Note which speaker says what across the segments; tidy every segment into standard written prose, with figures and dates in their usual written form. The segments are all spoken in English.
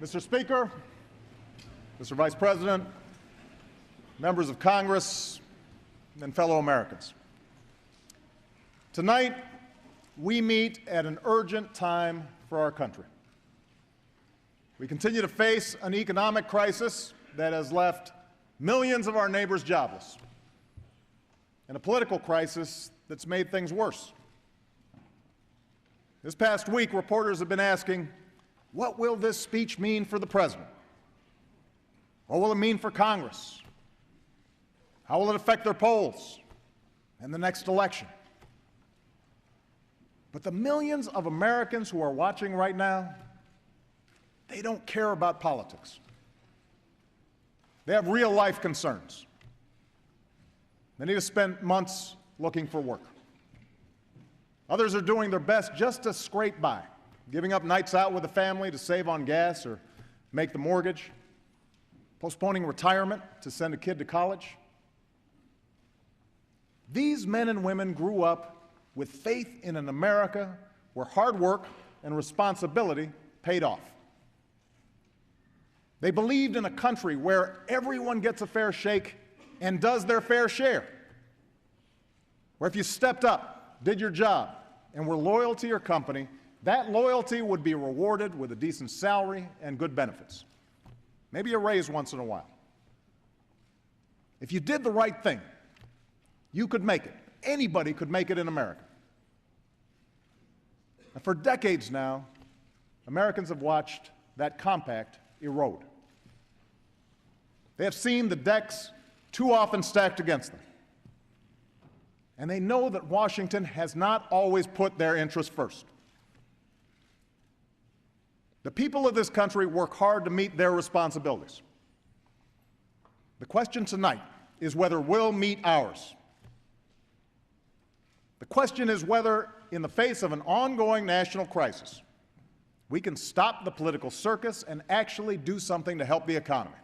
Speaker 1: Mr. Speaker, Mr. Vice President, members of Congress, and fellow Americans. Tonight, we meet at an urgent time for our country. We continue to face an economic crisis that has left millions of our neighbors jobless, and a political crisis that's made things worse. This past week, reporters have been asking, what will this speech mean for the President? What will it mean for Congress? How will it affect their polls and the next election? But the millions of Americans who are watching right now, they don't care about politics. They have real-life concerns. Many have spent months looking for work. Others are doing their best just to scrape by, giving up nights out with the family to save on gas or make the mortgage, postponing retirement to send a kid to college. These men and women grew up with faith in an America where hard work and responsibility paid off. They believed in a country where everyone gets a fair shake and does their fair share, where if you stepped up, did your job, and were loyal to your company, that loyalty would be rewarded with a decent salary and good benefits, maybe a raise once in a while. If you did the right thing, you could make it. Anybody could make it in America. And for decades now, Americans have watched that compact erode. They have seen the decks too often stacked against them. And they know that Washington has not always put their interests first. The people of this country work hard to meet their responsibilities. The question tonight is whether we'll meet ours. The question is whether, in the face of an ongoing national crisis, we can stop the political circus and actually do something to help the economy.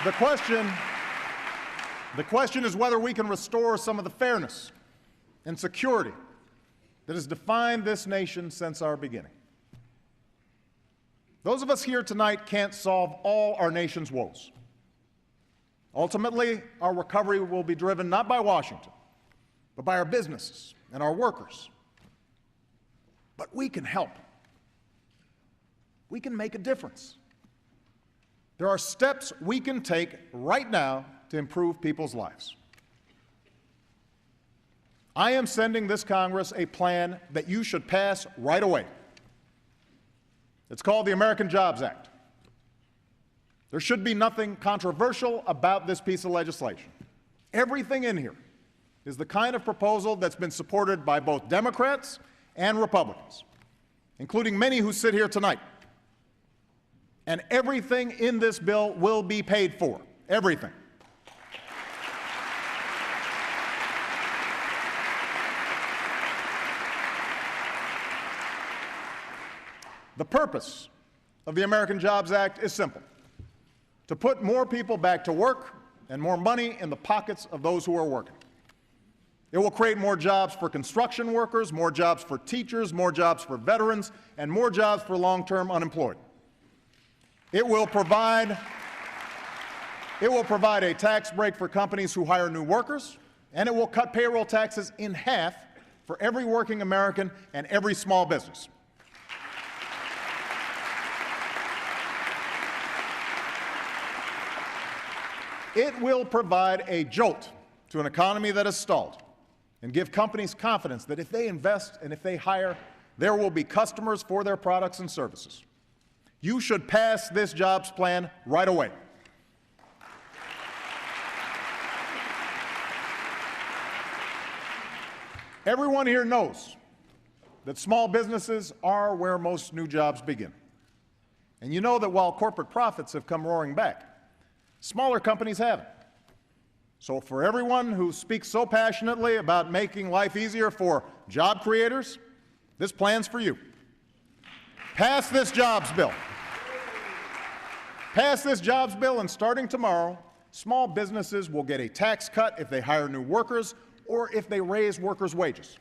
Speaker 1: The question is whether we can restore some of the fairness and security that has defined this nation since our beginning. Those of us here tonight can't solve all our nation's woes. Ultimately, our recovery will be driven not by Washington, but by our businesses and our workers. But we can help. We can make a difference. There are steps we can take right now to improve people's lives. I am sending this Congress a plan that you should pass right away. It's called the American Jobs Act. There should be nothing controversial about this piece of legislation. Everything in here is the kind of proposal that's been supported by both Democrats and Republicans, including many who sit here tonight. And everything in this bill will be paid for. Everything. The purpose of the American Jobs Act is simple: to put more people back to work and more money in the pockets of those who are working. It will create more jobs for construction workers, more jobs for teachers, more jobs for veterans, and more jobs for long-term unemployed. It will provide a tax break for companies who hire new workers, and it will cut payroll taxes in half for every working American and every small business. It will provide a jolt to an economy that has stalled and give companies confidence that if they invest and if they hire, there will be customers for their products and services. You should pass this jobs plan right away. Everyone here knows that small businesses are where most new jobs begin. And you know that while corporate profits have come roaring back, smaller companies haven't. So for everyone who speaks so passionately about making life easier for job creators, this plan's for you. Pass this jobs bill. Pass this jobs bill, and starting tomorrow, small businesses will get a tax cut if they hire new workers or if they raise workers' wages.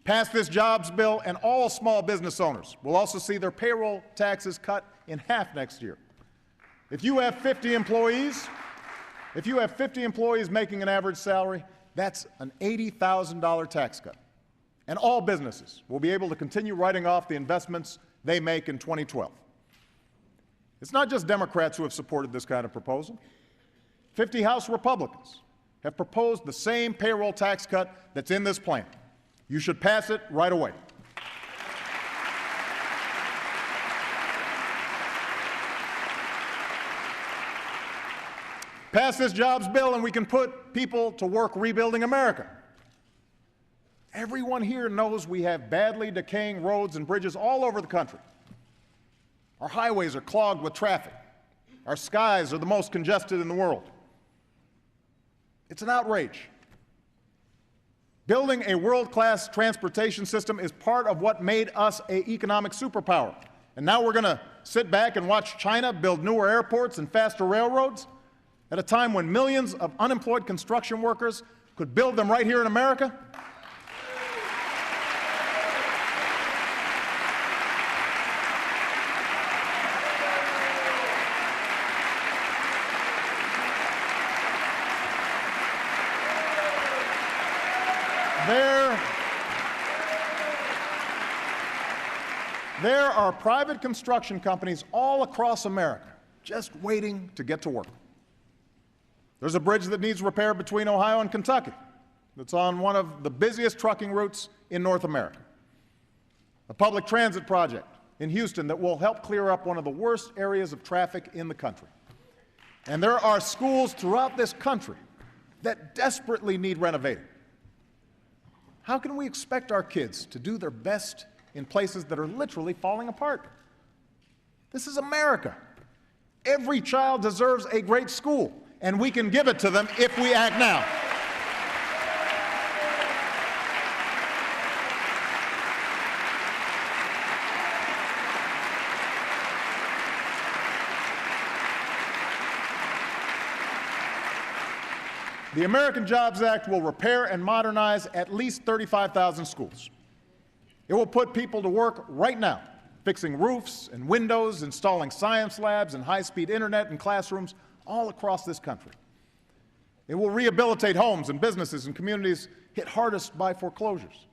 Speaker 1: Pass this jobs bill, and all small business owners will also see their payroll taxes cut in half next year. If you have 50 employees making an average salary, that's an $80,000 tax cut. And all businesses will be able to continue writing off the investments they make in 2012. It's not just Democrats who have supported this kind of proposal. 50 House Republicans have proposed the same payroll tax cut that's in this plan. You should pass it right away. Pass this jobs bill, and we can put people to work rebuilding America. Everyone here knows we have badly decaying roads and bridges all over the country. Our highways are clogged with traffic. Our skies are the most congested in the world. It's an outrage. Building a world-class transportation system is part of what made us an economic superpower. And now we're going to sit back and watch China build newer airports and faster railroads at a time when millions of unemployed construction workers could build them right here in America? There are private construction companies all across America just waiting to get to work. There's a bridge that needs repair between Ohio and Kentucky that's on one of the busiest trucking routes in North America. A public transit project in Houston that will help clear up one of the worst areas of traffic in the country. And there are schools throughout this country that desperately need renovating. How can we expect our kids to do their best in places that are literally falling apart? This is America. Every child deserves a great school, and we can give it to them if we act now. The American Jobs Act will repair and modernize at least 35,000 schools. It will put people to work right now, fixing roofs and windows, installing science labs and high-speed internet in classrooms all across this country. It will rehabilitate homes and businesses in communities hit hardest by foreclosures.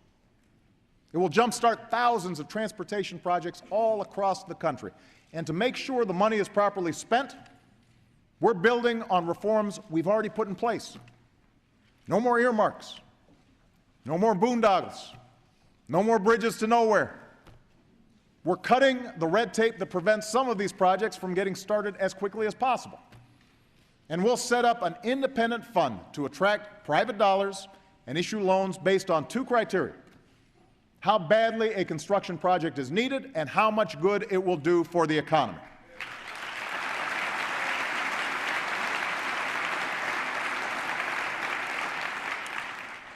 Speaker 1: It will jumpstart thousands of transportation projects all across the country. And to make sure the money is properly spent, we're building on reforms we've already put in place. No more earmarks. No more boondoggles. No more bridges to nowhere. We're cutting the red tape that prevents some of these projects from getting started as quickly as possible. And we'll set up an independent fund to attract private dollars and issue loans based on two criteria: how badly a construction project is needed and how much good it will do for the economy.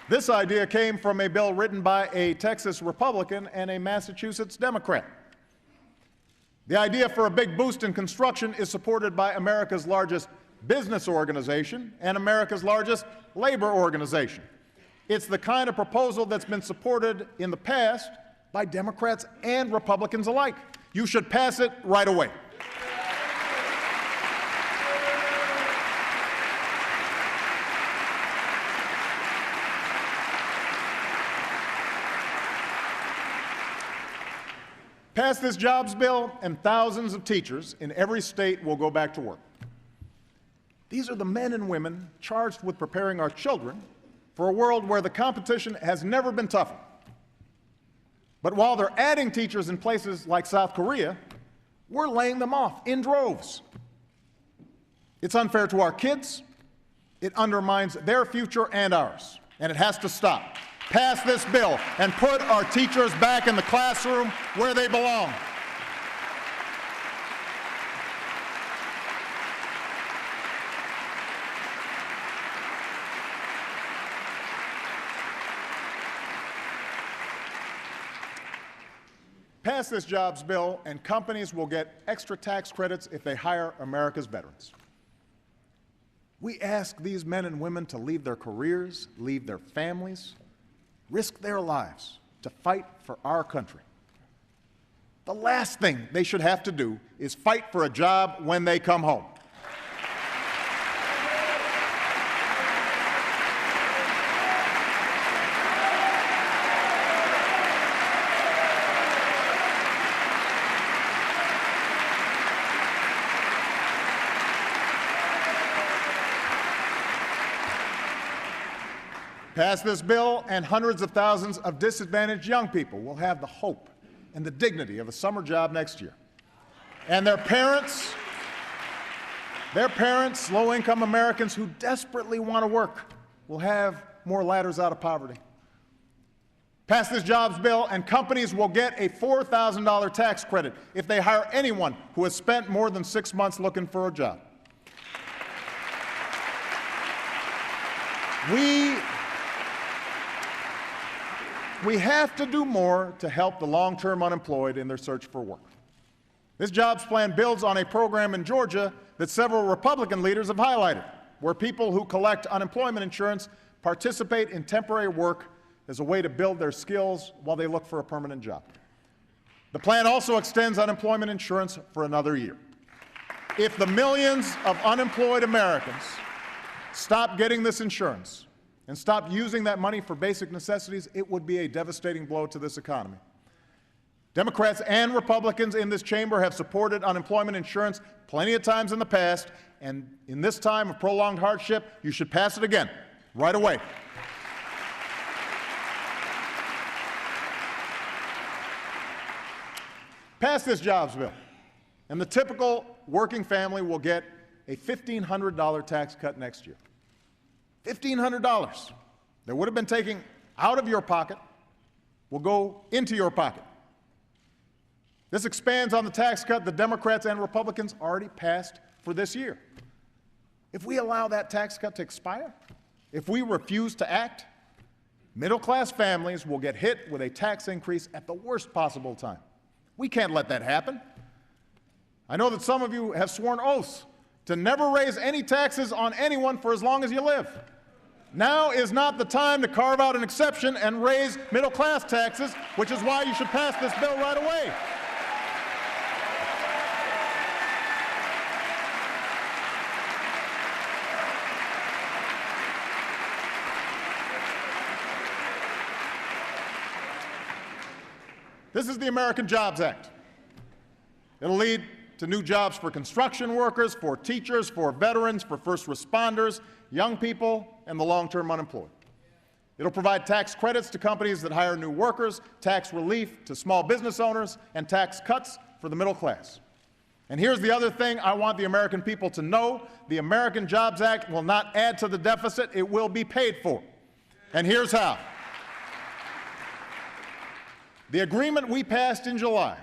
Speaker 1: This idea came from a bill written by a Texas Republican and a Massachusetts Democrat. The idea for a big boost in construction is supported by America's largest business organization and America's largest labor organization. It's the kind of proposal that's been supported in the past by Democrats and Republicans alike. You should pass it right away. Pass this jobs bill, and thousands of teachers in every state will go back to work. These are the men and women charged with preparing our children for a world where the competition has never been tougher. But while they're adding teachers in places like South Korea, we're laying them off in droves. It's unfair to our kids, it undermines their future and ours, and it has to stop. Pass this bill and put our teachers back in the classroom where they belong. Pass this jobs bill, and companies will get extra tax credits if they hire America's veterans. We ask these men and women to leave their careers, leave their families, risk their lives to fight for our country. The last thing they should have to do is fight for a job when they come home. Pass this bill, and hundreds of thousands of disadvantaged young people will have the hope and the dignity of a summer job next year. And their parents, low-income Americans who desperately want to work, will have more ladders out of poverty. Pass this jobs bill, and companies will get a $4,000 tax credit if they hire anyone who has spent more than 6 months looking for a job. We have to do more to help the long-term unemployed in their search for work. This jobs plan builds on a program in Georgia that several Republican leaders have highlighted, where people who collect unemployment insurance participate in temporary work as a way to build their skills while they look for a permanent job. The plan also extends unemployment insurance for another year. If the millions of unemployed Americans stop getting this insurance and stop using that money for basic necessities, it would be a devastating blow to this economy. Democrats and Republicans in this chamber have supported unemployment insurance plenty of times in the past, and in this time of prolonged hardship, you should pass it again, right away. Pass this jobs bill, and the typical working family will get a $1,500 tax cut next year. $1,500 that would have been taken out of your pocket will go into your pocket. This expands on the tax cut the Democrats and Republicans already passed for this year. If we allow that tax cut to expire, if we refuse to act, middle-class families will get hit with a tax increase at the worst possible time. We can't let that happen. I know that some of you have sworn oaths to never raise any taxes on anyone for as long as you live. Now is not the time to carve out an exception and raise middle-class taxes, which is why you should pass this bill right away. This is the American Jobs Act. It'll lead to new jobs for construction workers, for teachers, for veterans, for first responders, young people, and the long-term unemployed. It'll provide tax credits to companies that hire new workers, tax relief to small business owners, and tax cuts for the middle class. And here's the other thing I want the American people to know. The American Jobs Act will not add to the deficit. It will be paid for. And here's how. The agreement we passed in July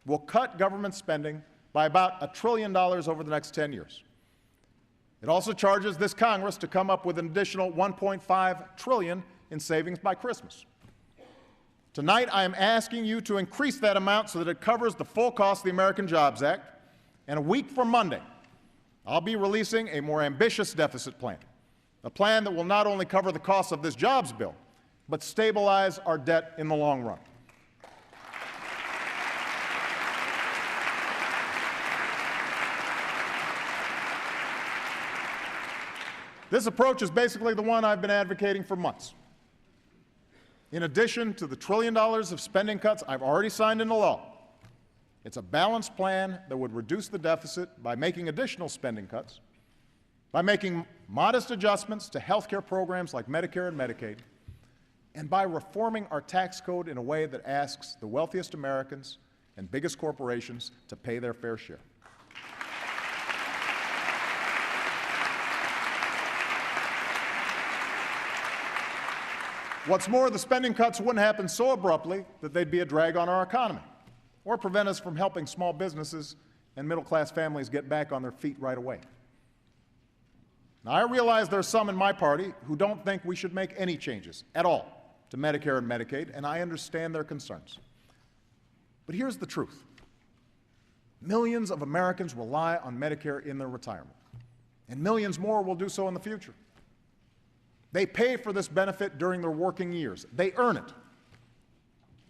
Speaker 1: will cut government spending by about $1 trillion over the next 10 years. It also charges this Congress to come up with an additional $1.5 trillion in savings by Christmas. Tonight, I am asking you to increase that amount so that it covers the full cost of the American Jobs Act, and a week from Monday, I'll be releasing a more ambitious deficit plan, a plan that will not only cover the cost of this jobs bill, but stabilize our debt in the long run. This approach is basically the one I've been advocating for months. In addition to the $1 trillion of spending cuts I've already signed into law, it's a balanced plan that would reduce the deficit by making additional spending cuts, by making modest adjustments to health care programs like Medicare and Medicaid, and by reforming our tax code in a way that asks the wealthiest Americans and biggest corporations to pay their fair share. What's more, the spending cuts wouldn't happen so abruptly that they'd be a drag on our economy or prevent us from helping small businesses and middle-class families get back on their feet right away. Now, I realize there are some in my party who don't think we should make any changes at all to Medicare and Medicaid, and I understand their concerns. But here's the truth. Millions of Americans rely on Medicare in their retirement, and millions more will do so in the future. They pay for this benefit during their working years. They earn it.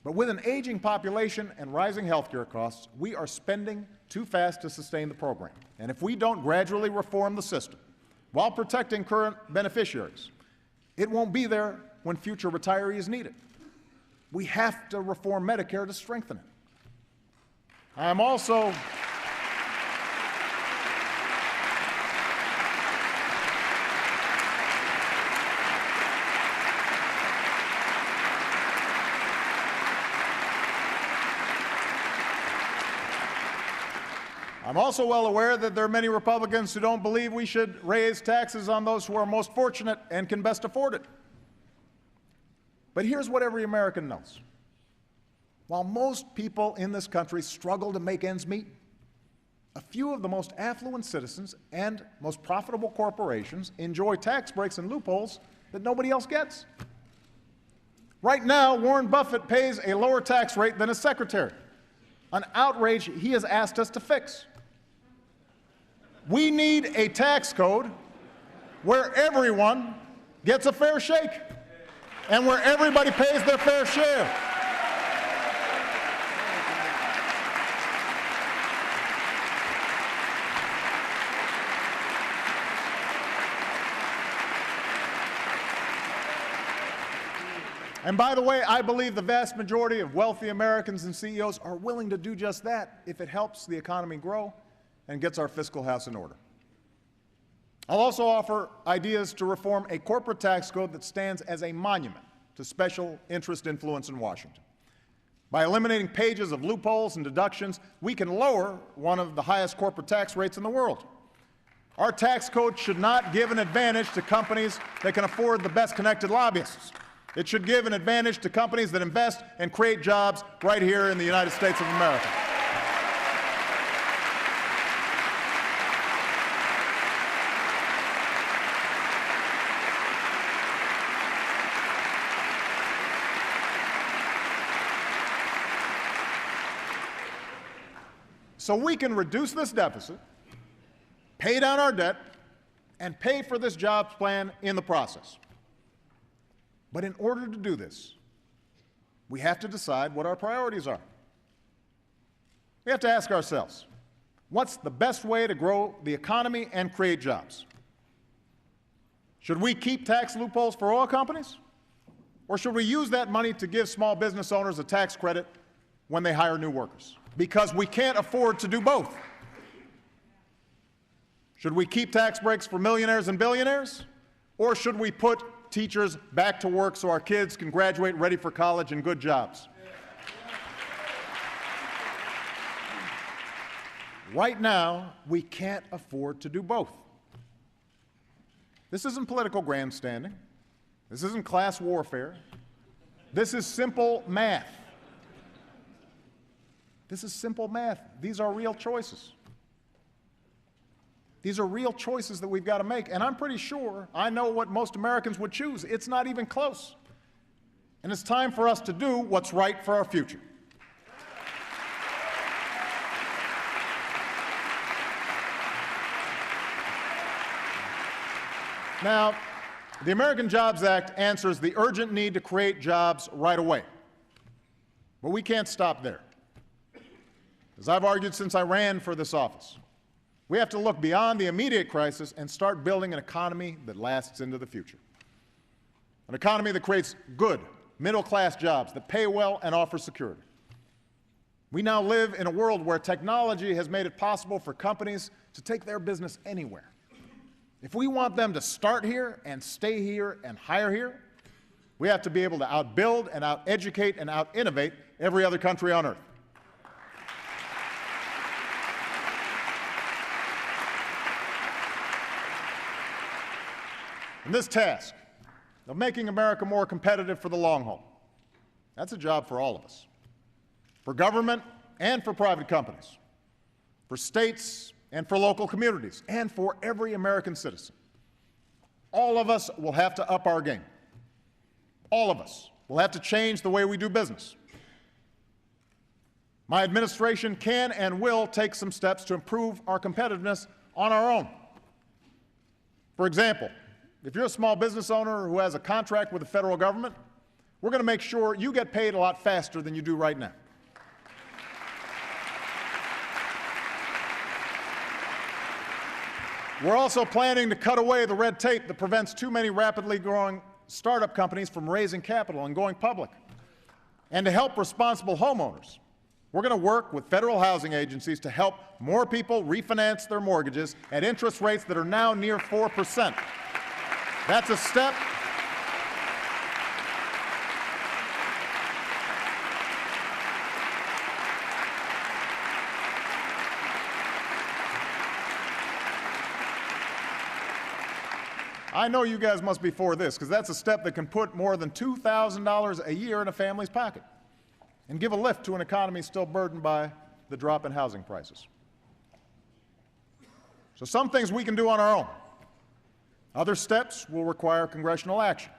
Speaker 1: But with an aging population and rising healthcare costs, we are spending too fast to sustain the program. And if we don't gradually reform the system while protecting current beneficiaries, it won't be there when future retirees need it. We have to reform Medicare to strengthen it. I'm also well aware that there are many Republicans who don't believe we should raise taxes on those who are most fortunate and can best afford it. But here's what every American knows. While most people in this country struggle to make ends meet, a few of the most affluent citizens and most profitable corporations enjoy tax breaks and loopholes that nobody else gets. Right now, Warren Buffett pays a lower tax rate than his secretary, an outrage he has asked us to fix. We need a tax code where everyone gets a fair shake and where everybody pays their fair share. And by the way, I believe the vast majority of wealthy Americans and CEOs are willing to do just that if it helps the economy grow and gets our fiscal house in order. I'll also offer ideas to reform a corporate tax code that stands as a monument to special interest influence in Washington. By eliminating pages of loopholes and deductions, we can lower one of the highest corporate tax rates in the world. Our tax code should not give an advantage to companies that can afford the best connected lobbyists. It should give an advantage to companies that invest and create jobs right here in the United States of America. So we can reduce this deficit, pay down our debt, and pay for this jobs plan in the process. But in order to do this, we have to decide what our priorities are. We have to ask ourselves, what's the best way to grow the economy and create jobs? Should we keep tax loopholes for oil companies? Or should we use that money to give small business owners a tax credit when they hire new workers? Because we can't afford to do both. Should we keep tax breaks for millionaires and billionaires? Or should we put teachers back to work so our kids can graduate ready for college and good jobs? Right now, we can't afford to do both. This isn't political grandstanding. This isn't class warfare. This is simple math. This is simple math. These are real choices. These are real choices that we've got to make, and I'm pretty sure I know what most Americans would choose. It's not even close. And it's time for us to do what's right for our future. Now, the American Jobs Act answers the urgent need to create jobs right away. But we can't stop there. As I've argued since I ran for this office, we have to look beyond the immediate crisis and start building an economy that lasts into the future. An economy that creates good, middle-class jobs that pay well and offer security. We now live in a world where technology has made it possible for companies to take their business anywhere. If we want them to start here and stay here and hire here, we have to be able to outbuild and out-educate and out-innovate every other country on earth. And this task of making America more competitive for the long haul, that's a job for all of us, for government and for private companies, for states and for local communities, and for every American citizen. All of us will have to up our game. All of us will have to change the way we do business. My administration can and will take some steps to improve our competitiveness on our own. For example, if you're a small business owner who has a contract with the federal government, we're going to make sure you get paid a lot faster than you do right now. We're also planning to cut away the red tape that prevents too many rapidly growing startup companies from raising capital and going public. And to help responsible homeowners, we're going to work with federal housing agencies to help more people refinance their mortgages at interest rates that are now near 4%. That's a step I know you guys must be for this, because that's a step that can put more than $2,000 a year in a family's pocket and give a lift to an economy still burdened by the drop in housing prices. So some things we can do on our own. Other steps will require congressional action.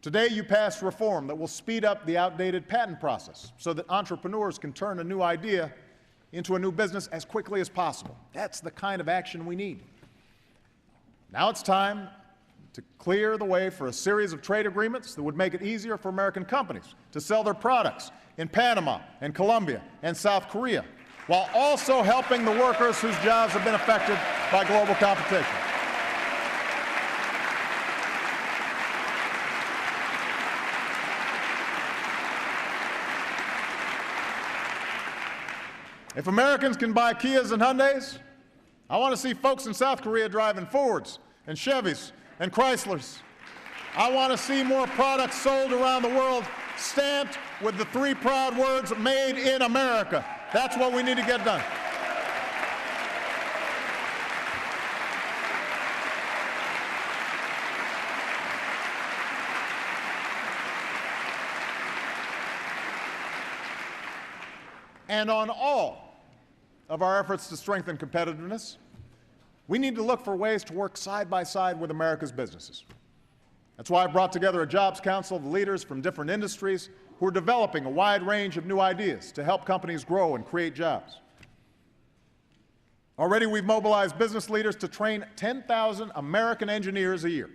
Speaker 1: Today you passed reform that will speed up the outdated patent process so that entrepreneurs can turn a new idea into a new business as quickly as possible. That's the kind of action we need. Now it's time to clear the way for a series of trade agreements that would make it easier for American companies to sell their products in Panama and Colombia and South Korea, while also helping the workers whose jobs have been affected by global competition. If Americans can buy Kias and Hyundais, I want to see folks in South Korea driving Fords and Chevys and Chryslers. I want to see more products sold around the world stamped with the three proud words, made in America. That's what we need to get done. And on all of our efforts to strengthen competitiveness, we need to look for ways to work side by side with America's businesses. That's why I brought together a Jobs Council of leaders from different industries who are developing a wide range of new ideas to help companies grow and create jobs. Already we've mobilized business leaders to train 10,000 American engineers a year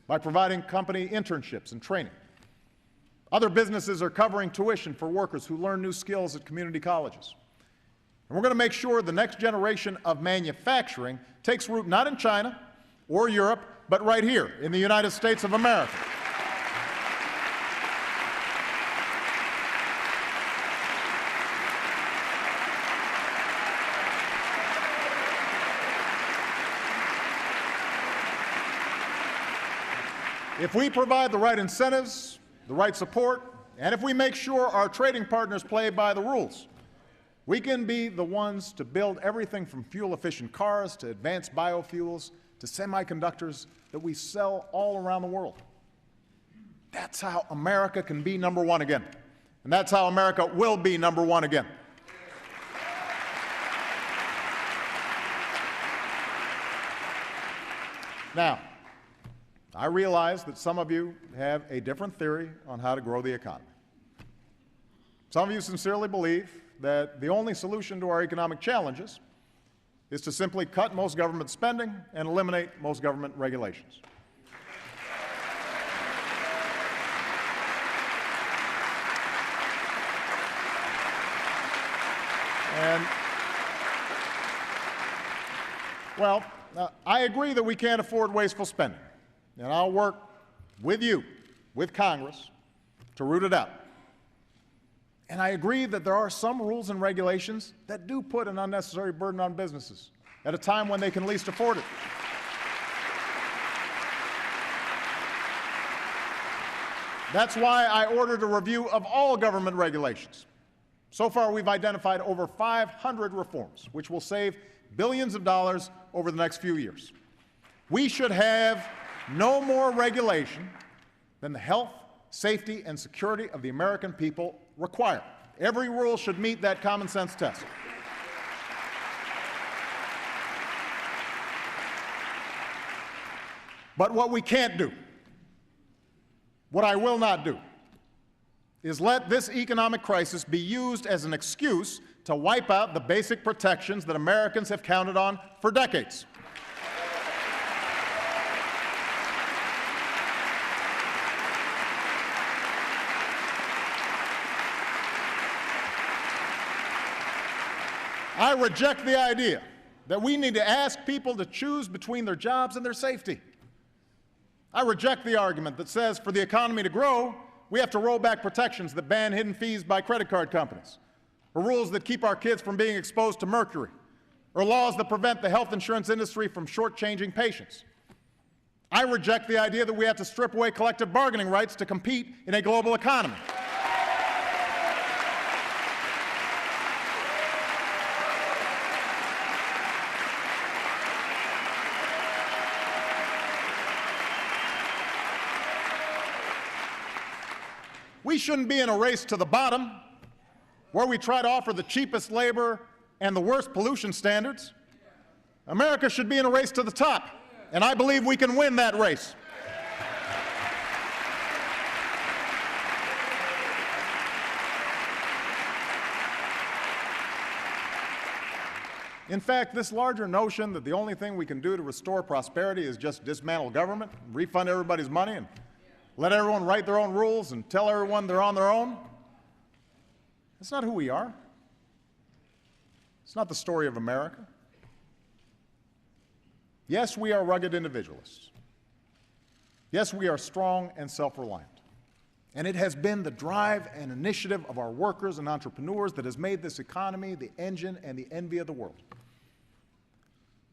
Speaker 1: by providing company internships and training. Other businesses are covering tuition for workers who learn new skills at community colleges. And we're going to make sure the next generation of manufacturing takes root not in China or Europe, but right here in the United States of America. If we provide the right incentives, the right support, and if we make sure our trading partners play by the rules, we can be the ones to build everything from fuel-efficient cars to advanced biofuels to semiconductors that we sell all around the world. That's how America can be number one again. And that's how America will be number one again. Now, I realize that some of you have a different theory on how to grow the economy. Some of you sincerely believe that the only solution to our economic challenges is to simply cut most government spending and eliminate most government regulations. And, well, I agree that we can't afford wasteful spending, and I'll work with you, with Congress, to root it out. And I agree that there are some rules and regulations that do put an unnecessary burden on businesses at a time when they can least afford it. That's why I ordered a review of all government regulations. So far, we've identified over 500 reforms, which will save billions of dollars over the next few years. We should have no more regulation than the health, safety, and security of the American people require. Every rule should meet that common sense test. But what we can't do, what I will not do, is let this economic crisis be used as an excuse to wipe out the basic protections that Americans have counted on for decades. I reject the idea that we need to ask people to choose between their jobs and their safety. I reject the argument that says for the economy to grow, we have to roll back protections that ban hidden fees by credit card companies, or rules that keep our kids from being exposed to mercury, or laws that prevent the health insurance industry from shortchanging patients. I reject the idea that we have to strip away collective bargaining rights to compete in a global economy. We shouldn't be in a race to the bottom where we try to offer the cheapest labor and the worst pollution standards. America should be in a race to the top, and I believe we can win that race. In fact, this larger notion that the only thing we can do to restore prosperity is just dismantle government, refund everybody's money, and let everyone write their own rules and tell everyone they're on their own, that's not who we are. It's not the story of America. Yes, we are rugged individualists. Yes, we are strong and self-reliant. And it has been the drive and initiative of our workers and entrepreneurs that has made this economy the engine and the envy of the world.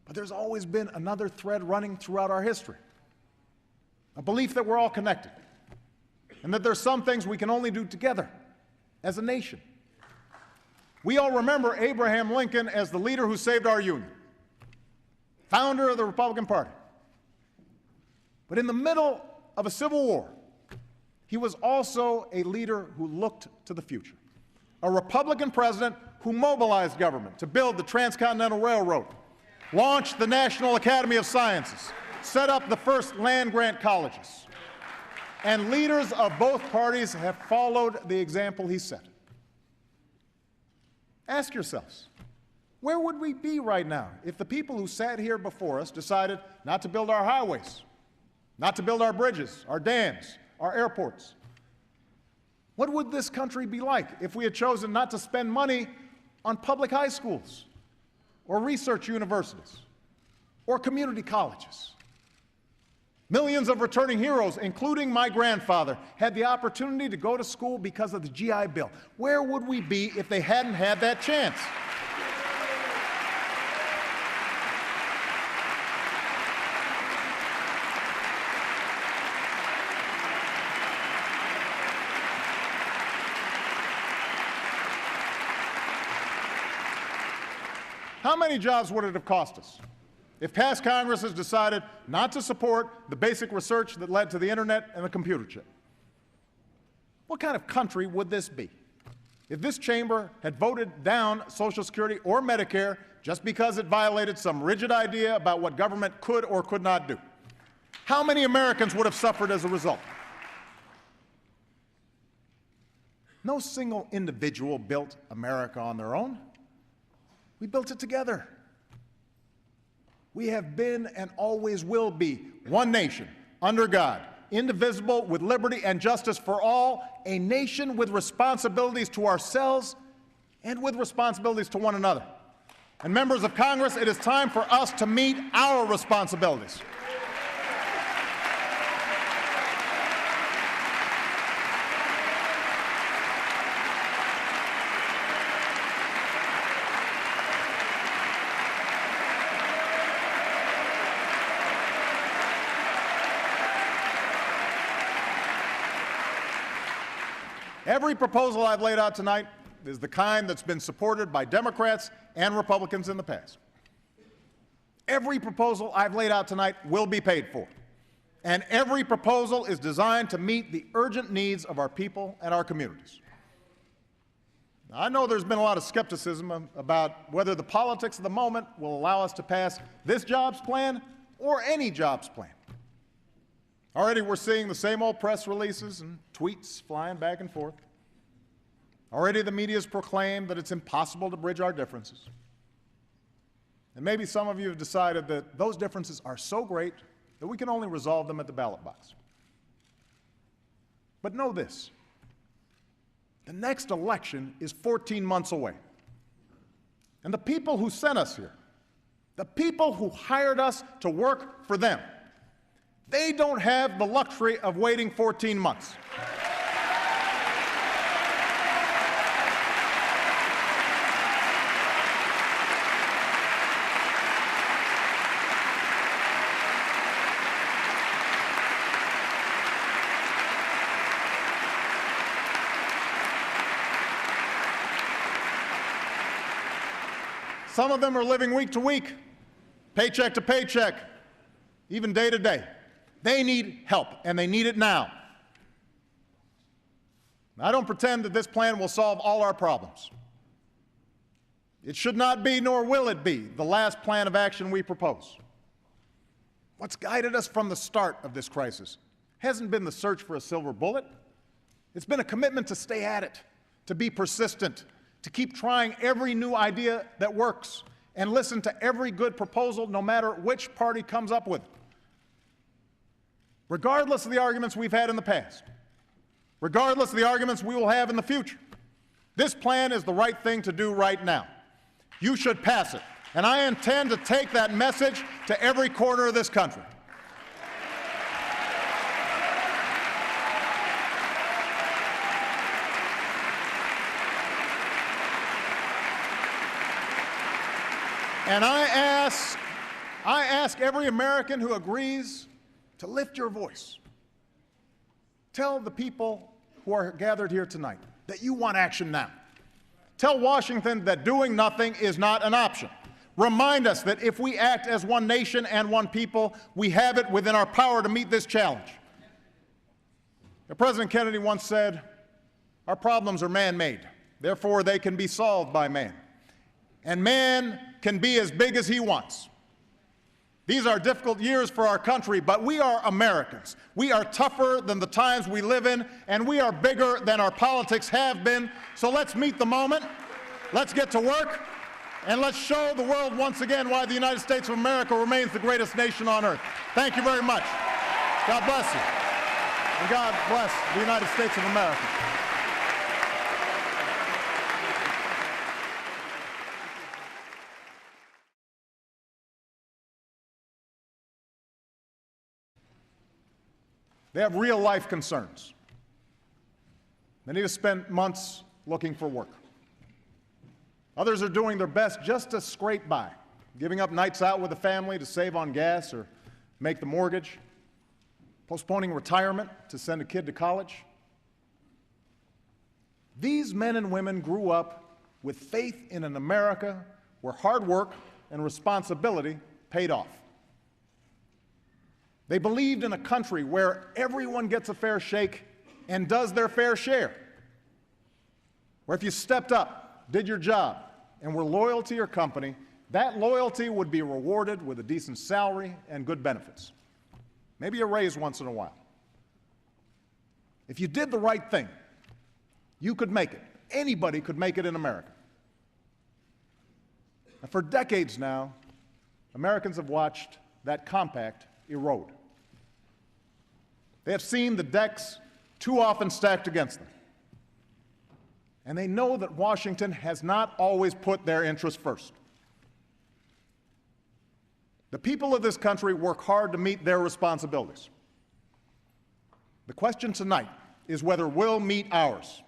Speaker 1: But there's always been another thread running throughout our history. A belief that we're all connected, and that there's some things we can only do together as a nation. We all remember Abraham Lincoln as the leader who saved our Union, founder of the Republican Party. But in the middle of a civil war, he was also a leader who looked to the future, a Republican president who mobilized government to build the Transcontinental Railroad, launched the National Academy of Sciences, set up the first land-grant colleges. And leaders of both parties have followed the example he set. Ask yourselves, where would we be right now if the people who sat here before us decided not to build our highways, not to build our bridges, our dams, our airports? What would this country be like if we had chosen not to spend money on public high schools, or research universities, or community colleges? Millions of returning heroes, including my grandfather, had the opportunity to go to school because of the GI Bill. Where would we be if they hadn't had that chance? How many jobs would it have cost us if past Congresses decided not to support the basic research that led to the internet and the computer chip? What kind of country would this be if this chamber had voted down Social Security or Medicare just because it violated some rigid idea about what government could or could not do? How many Americans would have suffered as a result? No single individual built America on their own. We built it together. We have been and always will be one nation, under God, indivisible, with liberty and justice for all, a nation with responsibilities to ourselves and with responsibilities to one another. And members of Congress, it is time for us to meet our responsibilities. Every proposal I've laid out tonight is the kind that's been supported by Democrats and Republicans in the past. Every proposal I've laid out tonight will be paid for. And every proposal is designed to meet the urgent needs of our people and our communities. Now, I know there's been a lot of skepticism about whether the politics of the moment will allow us to pass this jobs plan or any jobs plan. Already we're seeing the same old press releases and tweets flying back and forth. Already the media has proclaimed that it's impossible to bridge our differences. And maybe some of you have decided that those differences are so great that we can only resolve them at the ballot box. But know this, the next election is 14 months away. And the people who sent us here, the people who hired us to work for them, they don't have the luxury of waiting 14 months. Some of them are living week to week, paycheck to paycheck, even day to day. They need help, and they need it now. I don't pretend that this plan will solve all our problems. It should not be, nor will it be, the last plan of action we propose. What's guided us from the start of this crisis hasn't been the search for a silver bullet. It's been a commitment to stay at it, to be persistent, to keep trying every new idea that works, and listen to every good proposal, no matter which party comes up with it. Regardless of the arguments we've had in the past, regardless of the arguments we will have in the future, this plan is the right thing to do right now. You should pass it, and I intend to take that message to every corner of this country. And I ask every American who agrees to lift your voice. Tell the people who are gathered here tonight that you want action now. Tell Washington that doing nothing is not an option. Remind us that if we act as one nation and one people, we have it within our power to meet this challenge. President Kennedy once said, "Our problems are man-made, therefore they can be solved by man. And man can be as big as he wants." These are difficult years for our country, but we are Americans. We are tougher than the times we live in, and we are bigger than our politics have been. So let's meet the moment, let's get to work, and let's show the world once again why the United States of America remains the greatest nation on earth. Thank you very much. God bless you. And God bless the United States of America. They have real-life concerns. Many have spent months looking for work. Others are doing their best just to scrape by, giving up nights out with the family to save on gas or make the mortgage, postponing retirement to send a kid to college. These men and women grew up with faith in an America where hard work and responsibility paid off. They believed in a country where everyone gets a fair shake and does their fair share, where if you stepped up, did your job, and were loyal to your company, that loyalty would be rewarded with a decent salary and good benefits, maybe a raise once in a while. If you did the right thing, you could make it. Anybody could make it in America. And for decades now, Americans have watched that compact erode. They have seen the decks too often stacked against them. And they know that Washington has not always put their interests first. The people of this country work hard to meet their responsibilities. The question tonight is whether we'll meet ours.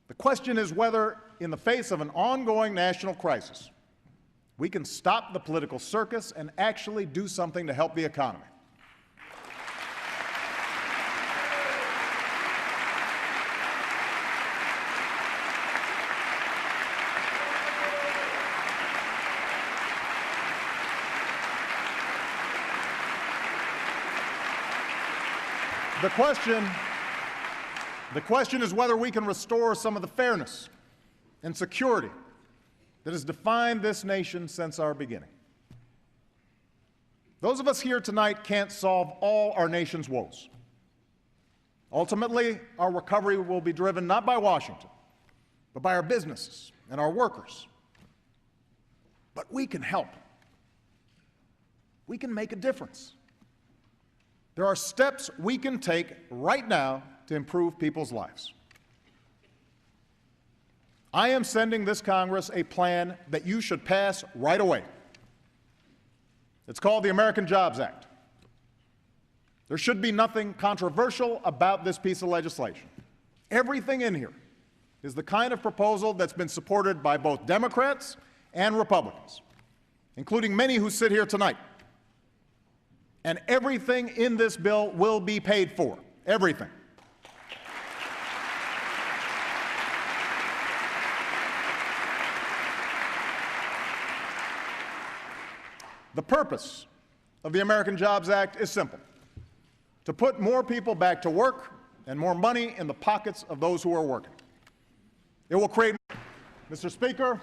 Speaker 1: The question is whether, in the face of an ongoing national crisis, we can stop the political circus and actually do something to help the economy. The question is whether we can restore some of the fairness and security that has defined this nation since our beginning. Those of us here tonight can't solve all our nation's woes. Ultimately, our recovery will be driven not by Washington, but by our businesses and our workers. But we can help. We can make a difference. There are steps we can take right now to improve people's lives. I am sending this Congress a plan that you should pass right away. It's called the American Jobs Act. There should be nothing controversial about this piece of legislation. Everything in here is the kind of proposal that's been supported by both Democrats and Republicans, including many who sit here tonight. And everything in this bill will be paid for. Everything. The purpose of the American Jobs Act is simple: to put more people back to work and more money in the pockets of those who are working. It will create, Mr. Speaker,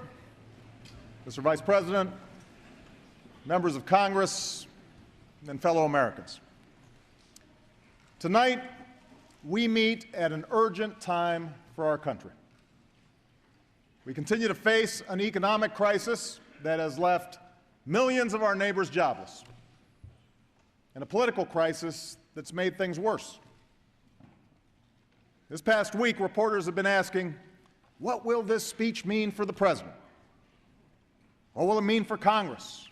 Speaker 1: Mr. Vice President, members of Congress, and fellow Americans. Tonight, we meet at an urgent time for our country. We continue to face an economic crisis that has left millions of our neighbors jobless, and a political crisis that's made things worse. This past week, reporters have been asking, what will this speech mean for the President? What will it mean for Congress?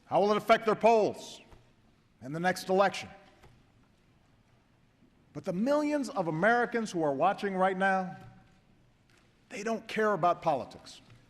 Speaker 1: How will it affect their polls and the next election? But the millions of Americans who are watching right now, they don't care about politics.